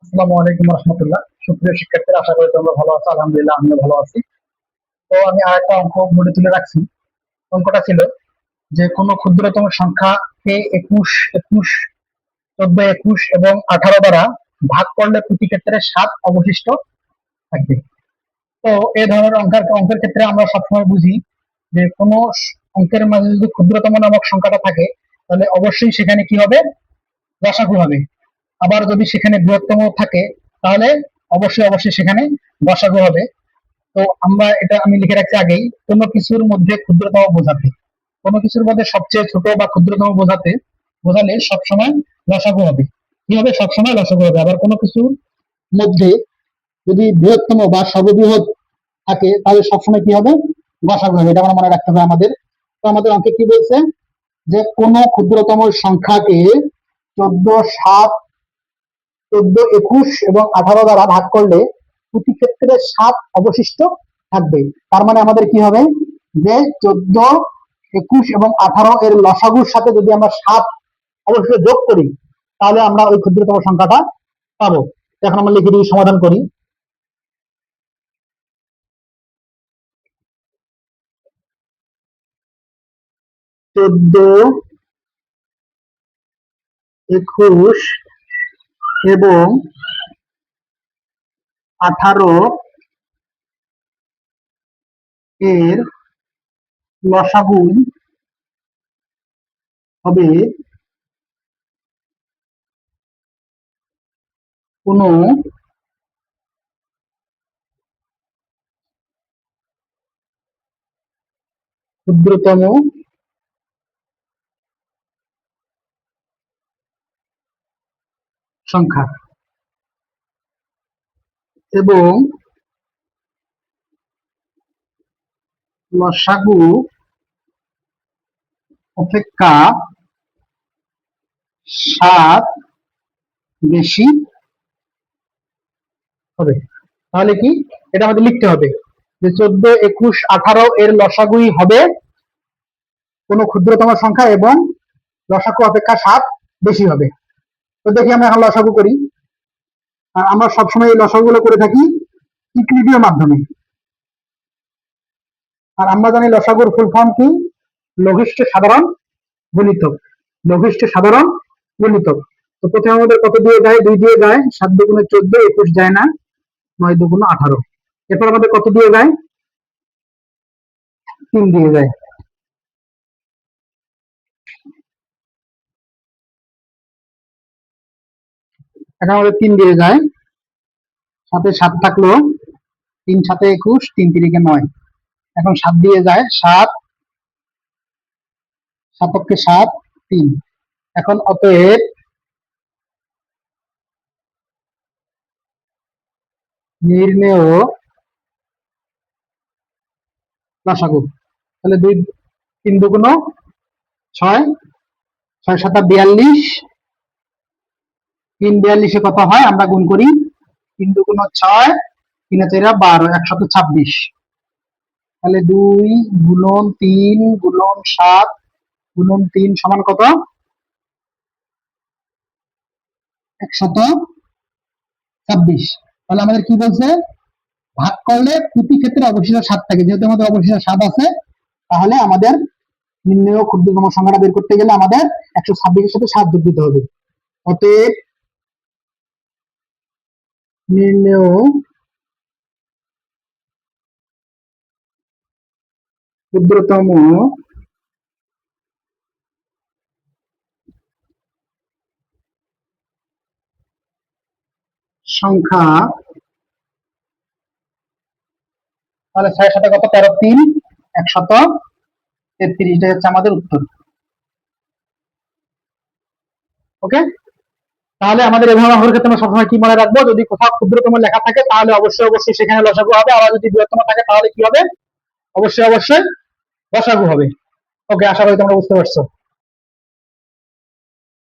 আসসালামু আলাইকুম রহমতুল্লাহ। সুপ্রিয় শিক্ষার্থীরা, আশা করি তোমরা ভালো আছো। আলহামদুলিল্লাহ, আমিও ভালো আছি। তো আমি আরেকটা অঙ্ক বোর্ডে তুলে রাখছি। অঙ্কটা ছিল যে কোনো ক্ষুদ্রতম সংখ্যাকে 21, 14, 21 এবং 18 দ্বারা ভাগ করলে প্রতি ক্ষেত্রে 7 অবশিষ্ট থাকবে। তো এই ধরনের অঙ্কের ক্ষেত্রে আমরা সবসময় বুঝি যে কোনো অঙ্কের মাঝে যদি ক্ষুদ্রতম নামক সংখ্যাটা থাকে, তাহলে অবশ্যই সেখানে কি হবে? লসাগু হবে। আবার যদি সেখানে বৃহত্তম থাকে, তাহলে অবশ্যই অবশ্যই সেখানে লসাগু হবে। তো আমি লিখে রাখছি আগেই, কোনো কিছুর মধ্যে ক্ষুদ্রতম বোঝাতে, কোনো কিছুর মধ্যে সবচেয়ে ছোট বা ক্ষুদ্রতম বোঝালে সবসময় লসাগু হবে। কি হবে? সবসময় লসাগু হবে। আবার কোনো কিছুর মধ্যে যদি বৃহত্তম বা সর্ববৃহৎ থাকে, তাহলে সবসময় কি হবে? লসাগু হবে। এটা আমরা মনে রাখতে হবে আমাদের। তো আমাদের অঙ্কে কি বলছে? যে কোন ক্ষুদ্রতম সংখ্যাকে 14, 7, 14, 21 এবং 18 দ্বারা ভাগ করলে প্রতি ক্ষেত্রে 7 অবশিষ্ট থাকবে। তার মানে আমাদের কি হবে? যে 14, 21 এবং 18 এর লসাগুর সাথে যদি আমরা 7 অবশিষ্ট যোগ করি, তাহলে আমরা ওই ক্ষুদ্রতম সংখ্যাটা পাবো। এখন আমরা লিখে দিয়ে সমাধান করি। 14, 21 এবং 18 এর লসাগু হবে কোনো ক্ষুদ্রতম সংখ্যা এবং লসাগু অপেক্ষা 7 বেশি হবে। তাহলে কি এটা আমাদের লিখতে হবে যে 14, 21, 18 এর লসাগুই হবে কোনো ক্ষুদ্রতম সংখ্যা এবং লসাগু অপেক্ষা 7 বেশি হবে। তো দেখি আমরা এখন লসাগু করি। আর আমরা সবসময় এই লসাগুগুলো করে থাকি ইউক্লিডীয় মাধ্যমে। আর আমরা জানি লসাগুর ফুল ফর্ম কি? লঘিষ্ঠ সাধারণ গুণিতক। লঘিষ্ঠ সাধারণ গুণিতক। তো প্রথমে আমাদের কত দিয়ে যায়? 2 দিয়ে যায়। 7 দুগুণে 14, 21 যায় না, 9 দুগুণে 18। এরপর আমাদের কত দিয়ে যায়? 3 দিয়ে যায়। এখন আমাদের 3 দিয়ে যায়, সাথে 7 থাকলো, 3 7 21, 3 3 9। এখন 7 দিয়ে যায়, 7 7 7, 3। এখন অতএব নির্ণেয় লসাগু। তাহলে 2 3 দুগুণ 6, 6 7 42, 3 42 কত হয়? আমরা গুণ করি। 3 দুগুণ 6, 3 4 12, 126। তাহলে 2 গুণন 3 গুণন 7 গুণন 3 সমান কত? 126। তাহলে আমাদের কি বলছে? ভাগ করলে প্রতি ক্ষেত্রে অবশিষ্ট 7 থাকে। যেহেতু আমাদের অবশিষ্ট 7 আছে, তাহলে আমাদের নির্ণেয় ক্ষুদ্রতম সংখ্যাটা বের করতে গেলে আমাদের 126 এর সাথে 7 যোগ দিতে হবে। অতএব নির্ণেয় ক্ষুদ্রতম সংখ্যা, তাহলে 6 সাথে কত? 13, 3 133। এটা হচ্ছে আমাদের উত্তর। ওকে। তাহলে আমাদের এভাবে অঙ্কের ক্ষেত্রে আমরা সবসময় কি মনে রাখবো? যদি কোথাও ক্ষুদ্রতম লেখা থাকে, তাহলে অবশ্যই অবশ্যই সেখানে লসাগু হবে। আবার যদি বৃহত্তম থাকে, তাহলে কি হবে? অবশ্যই অবশ্যই লসাগু হবে। ওকে, আশা করি তোমরা বুঝতে পারছো।